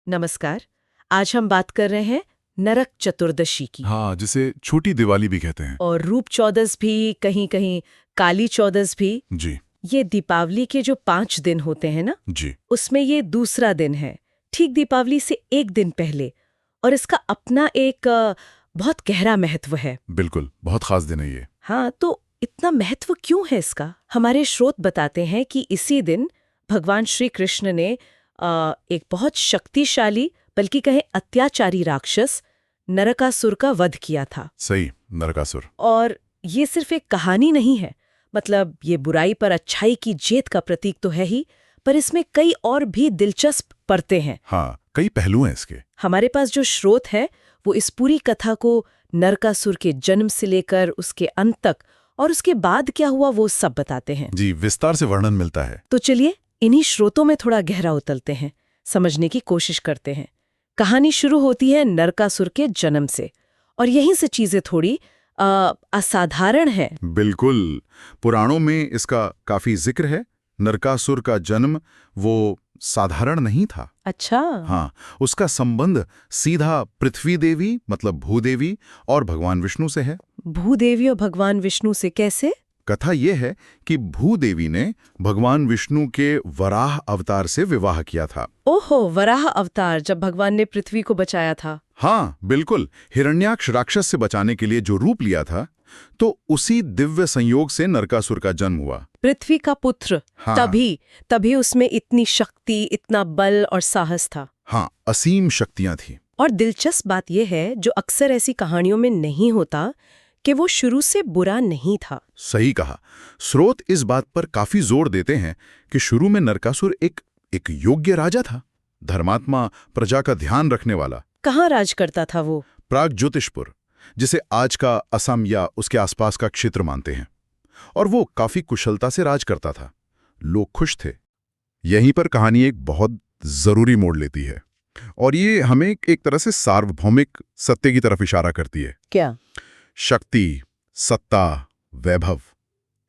नमस्कार। आज हम बात कर रहे हैं नरक चतुर्दशी की। हाँ, जिसे छोटी दिवाली भी कहते हैं। और रूप चौदस भी, कहीं कहीं काली चौदस भी। जी। ये दीपावली के जो 5 दिन होते हैं ना, जी। उसमें ये दूसरा दिन है, ठीक दीपावली से एक दिन पहले। और इसका अपना एक बहुत गहरा महत्व है। बिल्कुल, बहुत खास दिन है ये। हाँ, तो इतना महत्व क्यों है इसका? हमारे स्रोत बताते हैं कि इसी दिन भगवान श्री कृष्ण ने एक बहुत शक्तिशाली, बल्कि कहें अत्याचारी राक्षस नरकासुर का वध किया था। सही, नरकासुर। और ये सिर्फ एक कहानी नहीं है, मतलब ये बुराई पर अच्छाई की जीत का प्रतीक तो है ही, पर इसमें कई और भी दिलचस्प परतें हैं। हाँ, कई पहलू हैं इसके। हमारे पास जो स्रोत है वो इस पूरी कथा को नरकासुर के जन्म से लेकर उसके अंत तक और उसके बाद क्या हुआ वो सब बताते हैं। जी, विस्तार से वर्णन मिलता है। तो चलिए इन्हीं स्रोतों में थोड़ा गहरा उतरते हैं, समझने की कोशिश करते हैं। कहानी शुरू होती है नरकासुर के जन्म से, और यहीं से चीजें थोड़ी असाधारण है। बिल्कुल, पुराणों में इसका काफी जिक्र है। नरकासुर का जन्म वो साधारण नहीं था। अच्छा। हाँ, उसका संबंध सीधा पृथ्वी देवी मतलब भूदेवी और भगवान विष्णु से है। भूदेवी और भगवान विष्णु से कैसे? कथा यह है कि भूदेवी ने भगवान विष्णु के वराह अवतार से विवाह किया था। ओहो, वराह अवतार, जब भगवान ने पृथ्वी को बचाया था। हाँ, बिल्कुल, हिरण्याक्ष राक्षस से बचाने के लिए जो रूप लिया था, तो उसी दिव्य संयोग से नरकासुर का जन्म हुआ। पृथ्वी का पुत्र। हाँ। तभी उसमें इतनी शक्ति, इतना बल और साहस था। हाँ, असीम शक्तियां थी। और दिलचस्प बात यह है, जो अक्सर ऐसी कहानियों में नहीं होता, कि वो शुरू से बुरा नहीं था। सही कहा। स्रोत इस बात पर काफी जोर देते हैं कि शुरू में नरकासुर एक योग्य राजा था, धर्मात्मा, प्रजा का ध्यान रखने वाला। कहाँ राज करता था वो? प्रागज्योतिषपुर, जिसे आज का असम या उसके आसपास का क्षेत्र मानते हैं। और वो काफी कुशलता से राज करता था। लोग खुश थे। यहीं पर कहानी एक बहुत जरूरी मोड़ लेती है, और ये हमें एक तरह से सार्वभौमिक सत्य की तरफ इशारा करती है। क्या? शक्ति, सत्ता, वैभव,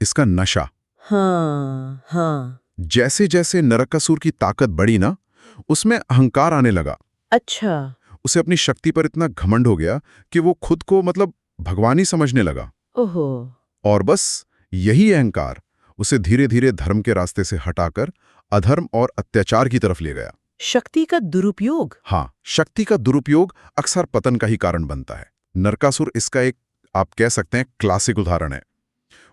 इसका नशा। हाँ हाँ। जैसे जैसे नरकासुर की ताकत बढ़ी ना, उसमें अहंकार आने लगा। अच्छा। उसे अपनी शक्ति पर इतना घमंड हो गया कि वो खुद को मतलब भगवान ही समझने लगा। ओहो। और बस यही अहंकार उसे धीरे धीरे धर्म के रास्ते से हटाकर अधर्म और अत्याचार की तरफ ले गया। शक्ति का दुरुपयोग। हाँ, शक्ति का दुरुपयोग अक्सर पतन का ही कारण बनता है। नरकासुर इसका एक, आप कह सकते हैं, क्लासिक उदाहरण है।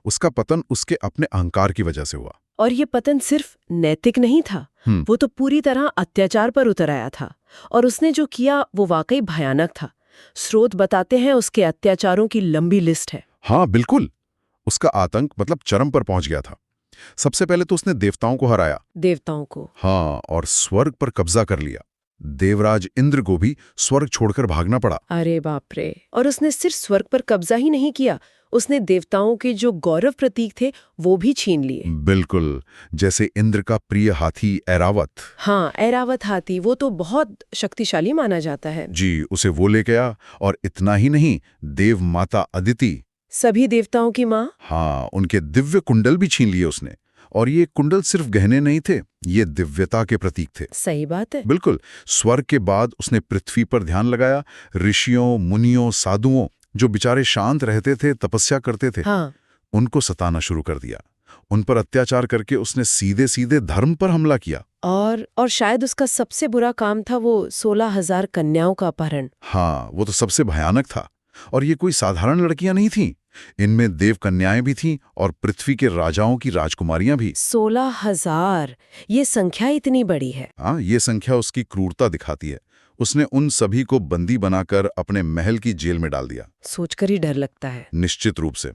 उसका पतन उसके अपने अहंकार की वजह से हुआ। और ये पतन सिर्फ नैतिक नहीं था, वो तो पूरी तरह अत्याचार पर उतर आया था। और उसने जो किया वो वाकई भयानक था। स्रोत बताते हैं उसके अत्याचारों की लंबी लिस्ट है। हाँ बिल्कुल, उसका आतंक मतलब चरम पर पहुंच गया था। सबसे पहले तो उसने देवताओं को हराया। देवताओं को? हाँ, और स्वर्ग पर कब्जा कर लिया। देवराज इंद्र को भी स्वर्ग छोड़कर भागना पड़ा। अरे बाप रे। और उसने सिर्फ स्वर्ग पर कब्जा ही नहीं किया, उसने देवताओं के जो गौरव प्रतीक थे वो भी छीन लिए। बिल्कुल, जैसे इंद्र का प्रिय हाथी ऐरावत। हाँ, ऐरावत हाथी, वो तो बहुत शक्तिशाली माना जाता है। जी, उसे वो ले गया। और इतना ही नहीं, देव माता अदिति, सभी देवताओं की माँ। हाँ, उनके दिव्य कुंडल भी छीन लिए उसने। और ये कुंडल सिर्फ गहने नहीं थे, ये दिव्यता के प्रतीक थे। सही बात है। बिल्कुल। स्वर्ग के बाद उसने पृथ्वी पर ध्यान लगाया। ऋषियों, मुनियों, साधुओं, जो बेचारे शांत रहते थे, तपस्या करते थे, हाँ। उनको सताना शुरू कर दिया। उन पर अत्याचार करके उसने सीधे सीधे धर्म पर हमला किया। और शायद उसका सबसे बुरा काम था वो 16,000 कन्याओं का अपहरण। हाँ, वो तो सबसे भयानक था। और ये कोई साधारण लड़कियां नहीं थीं। इनमें देव कन्याएं भी थीं और पृथ्वी के राजाओं की राजकुमारियां भी। 16,000, ये संख्या इतनी बड़ी है। हाँ, ये संख्या उसकी क्रूरता दिखाती है। उसने उन सभी को बंदी बनाकर अपने महल की जेल में डाल दिया। सोचकर ही डर लगता है। निश्चित रूप से।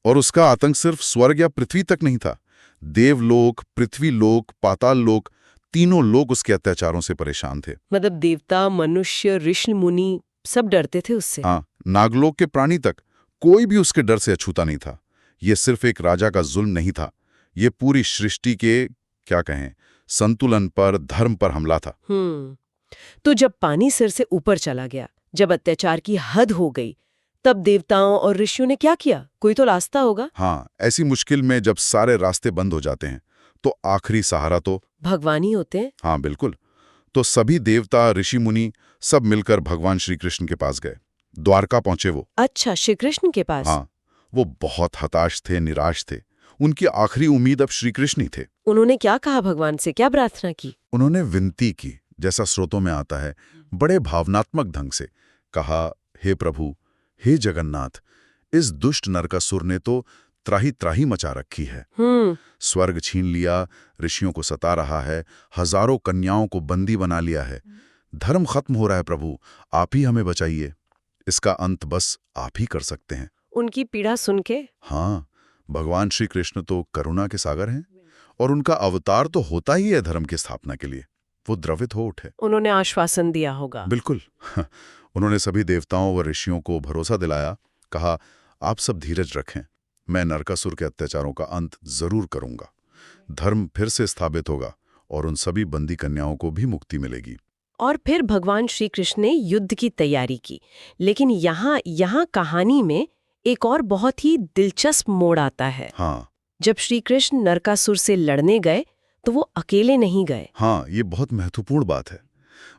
और उसका आतंक सिर्फ स्वर्ग या पृथ्वी तक नहीं था। देवलोक, पृथ्वीलोक, पाताल लोक, तीनों लोग उसके अत्याचारों से परेशान थे। मतलब देवता, मनुष्य, ऋषि मुनि सब डरते थे उससे। हाँ, नागलोक के प्राणी तक, कोई भी उसके डर से अछूता नहीं था। ये सिर्फ एक राजा का जुल्म नहीं था, ये पूरी सृष्टि के, क्या कहें, संतुलन पर, धर्म पर हमला था। तो जब पानी सिर से ऊपर चला गया, जब अत्याचार की हद हो गई, तब देवताओं और ऋषियों ने क्या किया? कोई तो रास्ता होगा। हाँ, ऐसी मुश्किल में जब सारे रास्ते बंद हो जाते हैं, तो आखिरी सहारा तो भगवान ही होते हैं। हाँ बिल्कुल, तो सभी देवता ऋषि मुनि सब मिलकर भगवान श्री कृष्ण के पास गए। द्वारका पहुंचे वो। अच्छा, श्री कृष्ण के पास? हाँ, वो बहुत हताश थे, निराश थे। उनकी आखिरी उम्मीद अब श्री कृष्ण ही थे। उन्होंने क्या कहा भगवान से, क्या प्रार्थना की? उन्होंने विनती की, जैसा स्रोतों में आता है, बड़े भावनात्मक ढंग से कहा, हे प्रभु, हे जगन्नाथ, इस दुष्ट नरकासुर ने तो त्राही त्राही मचा रखी है। स्वर्ग छीन लिया, ऋषियों को सता रहा है, हजारों कन्याओं को बंदी बना लिया है। धर्म खत्म हो रहा है प्रभु, आप ही हमें बचाइए। इसका अंत बस आप ही कर सकते हैं। उनकी पीड़ा सुन के? हाँ, भगवान श्री कृष्ण तो करुणा के सागर हैं और उनका अवतार तो होता ही है धर्म की स्थापना के लिए। वो द्रवित हो उठे। उन्होंने आश्वासन दिया होगा। बिल्कुल। उन्होंने सभी देवताओं व ऋषियों को भरोसा दिलाया, कहा, आप सब धीरज रखें, मैं नरकासुर के अत्याचारों का अंत जरूर करूंगा। धर्म फिर से स्थापित होगा और उन सभी बंदी कन्याओं को भी मुक्ति मिलेगी। और फिर भगवान श्री कृष्ण ने युद्ध की तैयारी की। लेकिन यहाँ कहानी में एक और बहुत ही दिलचस्प मोड़ आता है। हाँ, जब श्री कृष्ण नरकासुर से लड़ने गए तो वो अकेले नहीं गए। हाँ, ये बहुत महत्वपूर्ण बात है।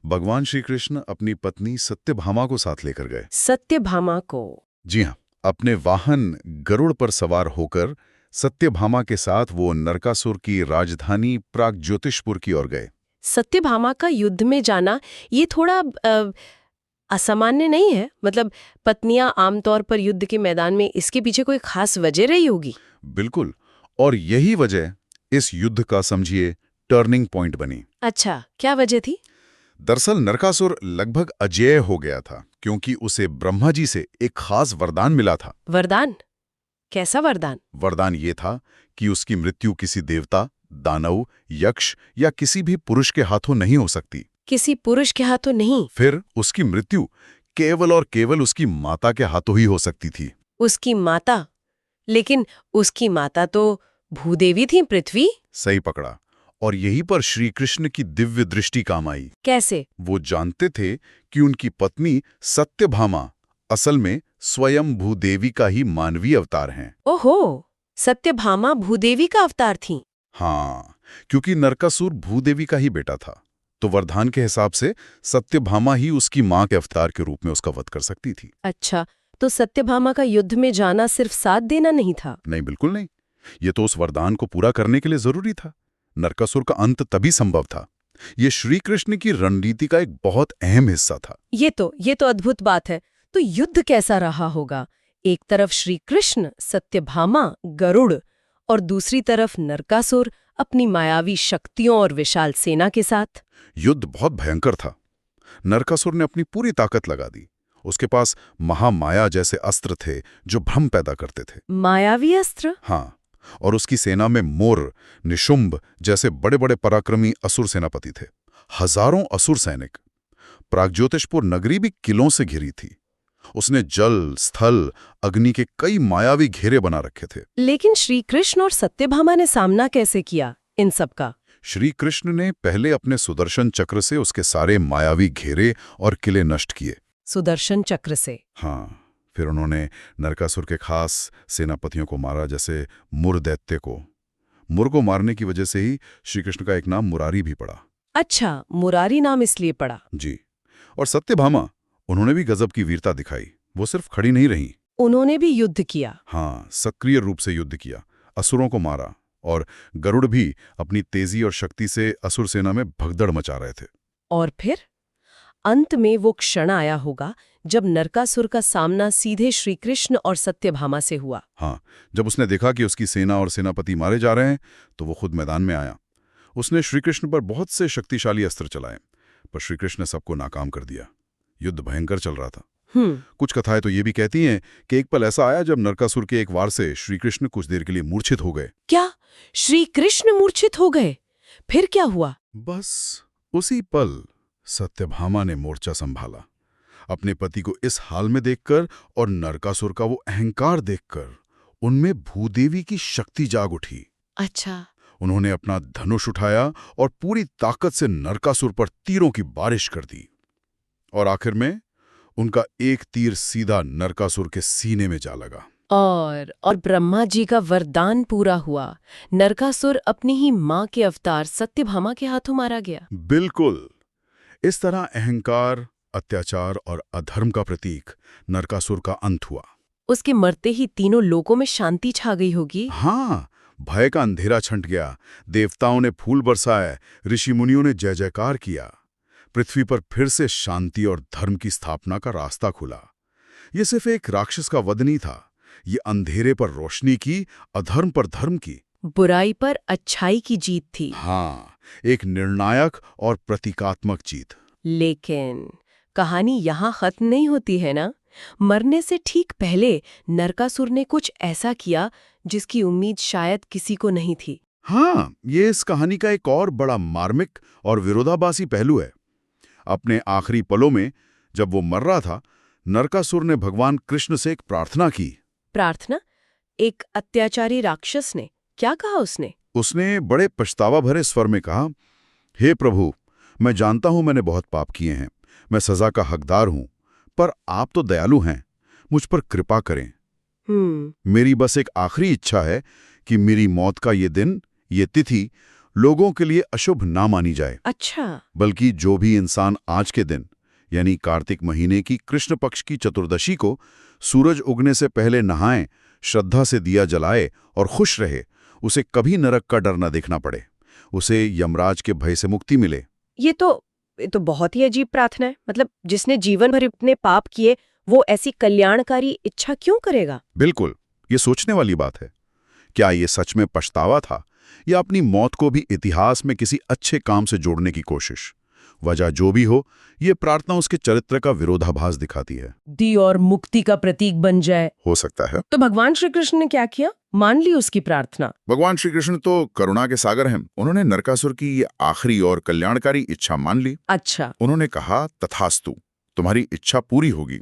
भगवान श्री कृष्ण अपनी पत्नी सत्यभामा को साथ लेकर गए। सत्यभामा को? जी हाँ, अपने वाहन गरुड़ पर सवार होकर सत्यभामा के साथ वो नरकासुर की राजधानी प्रागज्योतिषपुर की ओर गए। सत्यभामा का युद्ध में जाना ये थोड़ा असामान्य नहीं है? मतलब पत्नियां आमतौर पर युद्ध के मैदान में, इसके पीछे कोई खास वजह रही होगी? बिल्कुल, और यही वजह इस युद्ध का समझिए टर्निंग पॉइंट बनी। अच्छा, क्या वजह थी? दरअसल नरकासुर लगभग अजेय हो गया था क्योंकि उसे ब्रह्मा जी से एक खास वरदान मिला था। वरदान? कैसा वरदान? वरदान ये था कि उसकी मृत्यु किसी देवता, दानव, यक्ष या किसी भी पुरुष के हाथों नहीं हो सकती। किसी पुरुष के हाथों नहीं? फिर उसकी मृत्यु केवल और केवल उसकी माता के हाथों ही हो सकती थी। उसकी माता? लेकिन उसकी माता तो भूदेवी थी, पृथ्वी। सही पकड़ा। और यहीं पर श्री कृष्ण की दिव्य दृष्टि काम आई। कैसे? वो जानते थे कि उनकी पत्नी सत्यभामा असल में स्वयं भूदेवी का ही मानवीय अवतार हैं। ओहो, सत्यभामा भूदेवी का अवतार थी? हाँ, क्योंकि नरकासुर भूदेवी का ही बेटा था, तो वरदान के हिसाब से सत्यभामा ही उसकी मां के अवतार के रूप में उसका वध कर सकती थी। अच्छा, तो सत्यभामा का युद्ध में जाना सिर्फ साथ देना नहीं था? नहीं, बिल्कुल नहीं। ये तो उस वरदान को पूरा करने के लिए जरूरी था। नरकासुर का अंत तभी संभव था। ये श्री कृष्ण की रणनीति का एक बहुत अहम हिस्सा था। ये तो अद्भुत बात है। तो युद्ध कैसा रहा होगा? एक तरफ श्री कृष्ण, सत्यभामा, गरुड़, और दूसरी तरफ नरकासुर अपनी मायावी शक्तियों और विशाल सेना के साथ। युद्ध बहुत भयंकर था। नरकासुर ने अपनी पूरी ताकत लगा दी। उसके पास महामाया जैसे अस्त्र थे जो भ्रम पैदा करते थे। मायावी अस्त्र? हाँ, और उसकी सेना में मोर, निशुंभ जैसे बड़े बड़े पराक्रमी असुर सेनापति थे। हजारों असुर सैनिक। प्रागज्योतिषपुर नगरी भी किलों से घिरी थी। उसने जल, स्थल, अग्नि के कई मायावी घेरे बना रखे थे। लेकिन श्री कृष्ण और सत्यभामा ने सामना कैसे किया इन सब का? श्री कृष्ण ने पहले अपने सुदर्शन चक्र से उसके सारे मायावी घेरे और किले नष्ट किए। सुदर्शन चक्र से? हाँ, फिर उन्होंने नरकासुर के खास सेनापतियों को मारा, जैसे मुर दैत्य को। मुर को मारने की वजह से ही श्री कृष्ण का एक नाम मुरारी भी पड़ा। अच्छा, मुरारी नाम इसलिए पड़ा? जी। और सत्यभामा, उन्होंने भी गजब की वीरता दिखाई। वो सिर्फ खड़ी नहीं रही, उन्होंने भी युद्ध किया? हाँ, सक्रिय रूप से युद्ध किया, असुरों को मारा। और गरुड़ भी अपनी तेजी और शक्ति से असुर सेना में भगदड़ मचा रहे थे। और फिर अंत में वो क्षण आया होगा जब नरकासुर का सामना सीधे श्री कृष्ण और सत्यभामा से हुआ। हाँ, जब उसने देखा कि उसकी सेना और सेनापति मारे जा रहे हैं तो वो खुद मैदान में आया। उसने श्री कृष्ण पर बहुत से शक्तिशाली अस्त्र चलाए, पर श्री कृष्ण ने सबको नाकाम कर दिया। युद्ध भयंकर चल रहा था। कुछ कथाएं तो ये भी कहती हैं कि एक पल ऐसा आया जब नरकासुर के एक वार से श्री कृष्ण कुछ देर के लिए मूर्छित हो गए। क्या श्री कृष्ण मूर्छित हो गए? फिर क्या हुआ? बस उसी पल सत्यभामा ने मोर्चा संभाला। अपने पति को इस हाल में देखकर और नरकासुर का वो अहंकार देखकर उनमें भूदेवी की शक्ति जाग उठी। अच्छा। उन्होंने अपना धनुष उठाया और पूरी ताकत से नरकासुर पर तीरों की बारिश कर दी। और आखिर में उनका एक तीर सीधा नरकासुर के सीने में जा लगा। और ब्रह्मा जी का वरदान पूरा हुआ। नरकासुर अपनी ही मां के अवतार सत्यभामा के हाथों मारा गया। बिल्कुल। इस तरह अहंकार, अत्याचार और अधर्म का प्रतीक नरकासुर का अंत हुआ। उसके मरते ही तीनों लोकों में शांति छा गई होगी। हाँ, भय का अंधेरा छंट गया। देवताओं ने फूल बरसाए, ऋषि मुनियों ने जय जयकार किया। पृथ्वी पर फिर से शांति और धर्म की स्थापना का रास्ता खुला। ये सिर्फ एक राक्षस का वध नहीं था, ये अंधेरे पर रोशनी की, अधर्म पर धर्म की, बुराई पर अच्छाई की जीत थी। हाँ, एक निर्णायक और प्रतीकात्मक जीत। लेकिन कहानी यहाँ खत्म नहीं होती है ना। मरने से ठीक पहले नरकासुर ने कुछ ऐसा किया जिसकी उम्मीद शायद किसी को नहीं थी। हाँ, ये इस कहानी का एक और बड़ा मार्मिक और विरोधाभासी पहलू है। अपने आखिरी पलों में जब वो मर रहा था, नरकासुर ने भगवान कृष्ण से एक प्रार्थना की। प्रार्थना? एक अत्याचारी राक्षस ने क्या कहा उसने? उसने बड़े पछतावा भरे स्वर में कहा, हे प्रभु, मैं जानता हूं मैंने बहुत पाप किए हैं, मैं सजा का हकदार हूं, पर आप तो दयालु हैं, मुझ पर कृपा करें। मेरी बस एक आखिरी इच्छा है कि मेरी मौत का ये दिन, ये तिथि लोगों के लिए अशुभ ना मानी जाए। अच्छा। बल्कि जो भी इंसान आज के दिन यानी कार्तिक महीने की कृष्ण पक्ष की चतुर्दशी को सूरज उगने से पहले नहाए, श्रद्धा से दिया जलाए और खुश रहे, उसे कभी नरक का डर न देखना पड़े, उसे यमराज के भय से मुक्ति मिले। ये तो बहुत ही अजीब प्रार्थना है। मतलब जिसने जीवन भर इतने पाप किए, वो ऐसी कल्याणकारी इच्छा क्यों करेगा? बिल्कुल, ये सोचने वाली बात है। क्या ये सच में पछतावा था या अपनी मौत को भी इतिहास में किसी अच्छे काम से जोड़ने की कोशिश? वजह जो भी हो, ये प्रार्थना उसके चरित्र का विरोधाभास दिखाती है। दी और मुक्ति का प्रतीक बन जाए। हो सकता है। तो भगवान श्री कृष्ण ने क्या किया? मान ली उसकी प्रार्थना। भगवान श्री कृष्ण तो करुणा के सागर हैं। उन्होंने नरकासुर की ये आखिरी और कल्याणकारी इच्छा मान ली। अच्छा। उन्होंने कहा, तथास्तु, तुम्हारी इच्छा पूरी होगी।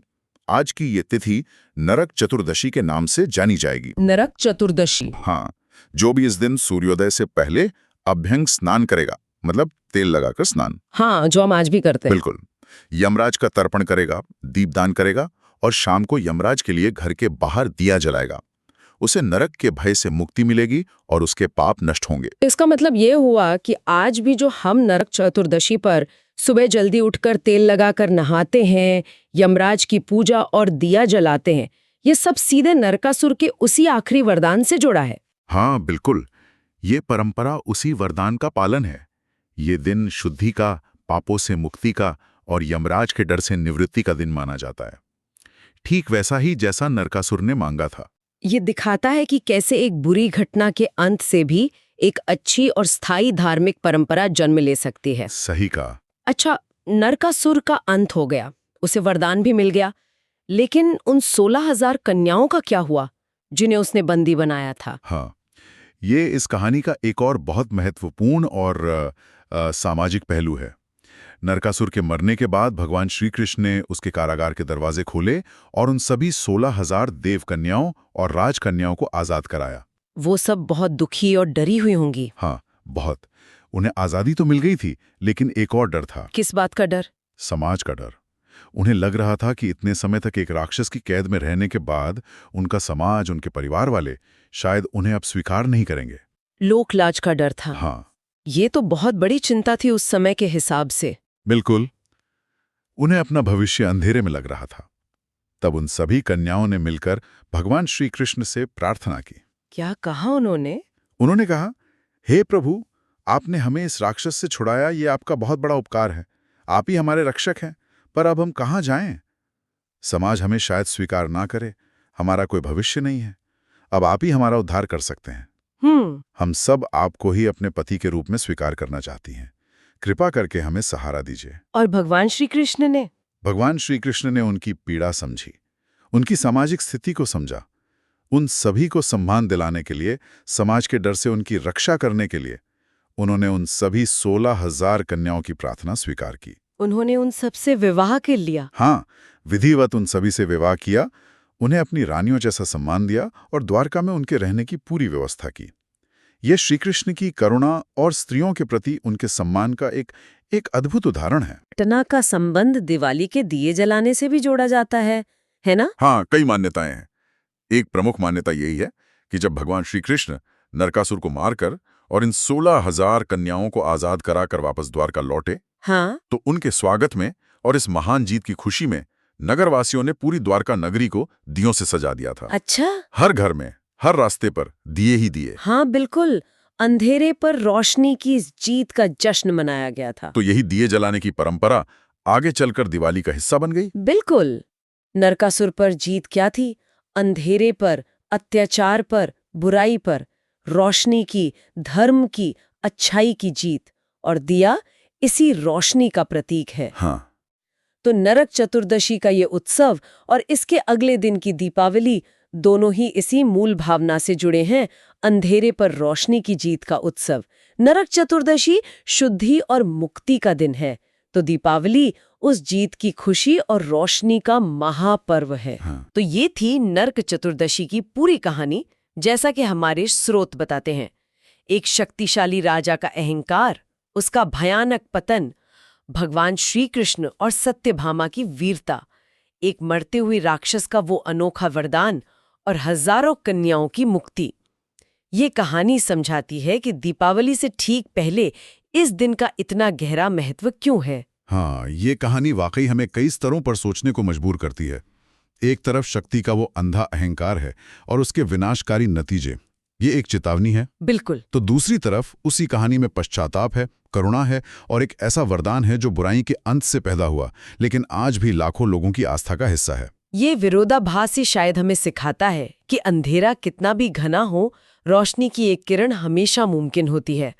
आज की ये तिथि नरक चतुर्दशी के नाम से जानी जाएगी। नरक चतुर्दशी? हाँ, जो भी इस दिन सूर्योदय से पहले अभ्यंग स्नान करेगा, मतलब तेल लगाकर स्नान। हाँ, जो हम आज भी करते हैं। बिल्कुल। यमराज का तर्पण करेगा, दीपदान करेगा और शाम को यमराज के लिए घर के बाहर दिया जलाएगा। उसे नरक के भय से मुक्ति मिलेगी और उसके पाप नष्ट होंगे। इसका मतलब ये हुआ कि आज भी जो हम नरक चतुर्दशी पर सुबह जल्दी उठकर तेल लगाकर नहाते हैं, यमराज की पूजा और दिया जलाते हैं, ये सब सीधे नरकासुर के उसी आखिरी वरदान से जुड़ा है। हाँ, बिल्कुल। ये परंपरा उसी वरदान का पालन है। ये दिन शुद्धि का, पापों से मुक्ति का और यमराज के डर से निवृत्ति का दिन माना जाता है। ठीक वैसा ही जैसा नरकासुर ने मांगा था। ये दिखाता है कि कैसे एक बुरी घटना के अंत से भी एक अच्छी और स्थायी धार्मिक परंपरा जन्म ले सकती है। सही कहा। अच्छा, नरकासुर का अंत हो गया, उसे वरदान भी मिल गया, लेकिन उन 16,000 कन्याओं का क्या हुआ जिन्हें उसने बंदी बनाया था? हाँ, ये इस कहानी का एक और बहुत महत्वपूर्ण और सामाजिक पहलू है। नरकासुर के मरने के बाद भगवान श्री कृष्ण ने उसके कारागार के दरवाजे खोले और उन सभी 16,000 देवकन्याओं और राजकन्याओं को आजाद कराया। वो सब बहुत दुखी और डरी हुई होंगी। हाँ, बहुत। उन्हें आजादी तो मिल गई थी, लेकिन एक और डर था। किस बात का डर? समाज का डर। उन्हें लग रहा था कि इतने समय तक एक राक्षस की कैद में रहने के बाद उनका समाज, उनके परिवार वाले शायद उन्हें अब स्वीकार नहीं करेंगे। लोकलाज का डर था। हाँ, ये तो बहुत बड़ी चिंता थी उस समय के हिसाब से। बिल्कुल। उन्हें अपना भविष्य अंधेरे में लग रहा था। तब उन सभी कन्याओं ने मिलकर भगवान श्री कृष्ण से प्रार्थना की। क्या कहा उन्होंने? उन्होंने कहा, हे प्रभु, आपने हमें इस राक्षस से छुड़ाया, ये आपका बहुत बड़ा उपकार है। आप ही हमारे रक्षक हैं, पर अब हम कहाँ जाएं? समाज हमें शायद स्वीकार ना करे, हमारा कोई भविष्य नहीं है। अब आप ही हमारा उद्धार कर सकते हैं। हम सब आपको ही अपने पति के रूप में स्वीकार करना चाहती हैं। कृपा करके हमें सहारा दीजिए। और भगवान श्री कृष्ण ने? भगवान श्री कृष्ण ने उनकी पीड़ा समझी, उनकी सामाजिक स्थिति को समझा। उन सभी को सम्मान दिलाने के लिए, समाज के डर से उनकी रक्षा करने के लिए उन्होंने उन सभी 16,000 कन्याओं की प्रार्थना स्वीकार की। उन्होंने उन सबसे विवाह कर लिया? हाँ, विधिवत उन सभी से विवाह किया, उन्हें अपनी रानियों जैसा सम्मान दिया और द्वारका में उनके रहने की पूरी व्यवस्था की। ये श्रीकृष्ण की करुणा और स्त्रियों के प्रति उनके सम्मान का एक अद्भुत उदाहरण है। घटना का संबंध दिवाली के दिए जलाने से भी जोड़ा जाता है ना? हाँ, कई मान्यताएं हैं। एक प्रमुख मान्यता यही है कि जब भगवान श्री कृष्ण नरकासुर को मारकर और इन 16,000 कन्याओं को आजाद कराकर वापस द्वारका लौटे, हाँ। तो उनके स्वागत में और इस महान जीत की खुशी में नगरवासियों ने पूरी द्वारका नगरी को दियों से सजा दिया था। अच्छा। हर घर में, हर रास्ते पर दिए ही दिए। हाँ बिल्कुल, अंधेरे पर रोशनी की इस जीत का जश्न मनाया गया था। तो यही दिए जलाने की परंपरा आगे चलकर दिवाली का हिस्सा बन गई। बिल्कुल। नरकासुर पर जीत क्या थी? अंधेरे पर, अत्याचार पर, बुराई पर, रोशनी की, धर्म की, अच्छाई की जीत। और दिया इसी रोशनी का प्रतीक है। हाँ, तो नरक चतुर्दशी का ये उत्सव और इसके अगले दिन की दीपावली दोनों ही इसी मूल भावना से जुड़े हैं, अंधेरे पर रोशनी की जीत का उत्सव। नरक चतुर्दशी शुद्धि और मुक्ति का दिन है, तो दीपावली उस जीत की खुशी और रोशनी का महापर्व है। हाँ। तो ये थी नरक चतुर्दशी की पूरी कहानी, जैसा कि हमारे स्रोत बताते हैं। एक शक्तिशाली राजा का अहंकार, उसका भयानक पतन, भगवान श्री कृष्ण और सत्यभामा की वीरता, एक मरते हुए राक्षस का वो अनोखा वरदान और हजारों कन्याओं की मुक्ति। ये कहानी समझाती है कि दीपावली से ठीक पहले इस दिन का इतना गहरा महत्व क्यों है। हाँ, ये कहानी वाकई हमें कई स्तरों पर सोचने को मजबूर करती है। एक तरफ शक्ति का वो अंधा अहंकार है और उसके विनाशकारी नतीजे, ये एक चेतावनी है। बिल्कुल। तो दूसरी तरफ उसी कहानी में पश्चाताप है, करुणा है और एक ऐसा वरदान है जो बुराई के अंत से पैदा हुआ, लेकिन आज भी लाखों लोगों की आस्था का हिस्सा है। ये विरोधाभास ही शायद हमें सिखाता है कि अंधेरा कितना भी घना हो, रोशनी की एक किरण हमेशा मुमकिन होती है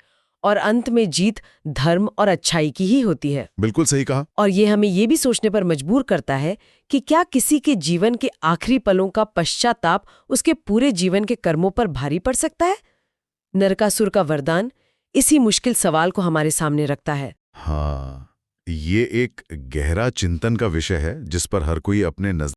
और अंत में जीत धर्म और अच्छाई की ही होती है। बिल्कुल सही कहा। और ये हमें ये भी सोचने पर मजबूर करता है कि क्या किसी के जीवन के आखिरी पलों का पश्चाताप उसके पूरे जीवन के कर्मों पर भारी पड़ सकता है? नरकासुर का वरदान इसी मुश्किल सवाल को हमारे सामने रखता है। हाँ, ये एक गहरा चिंतन का विषय है जिस पर हर कोई अपने नजर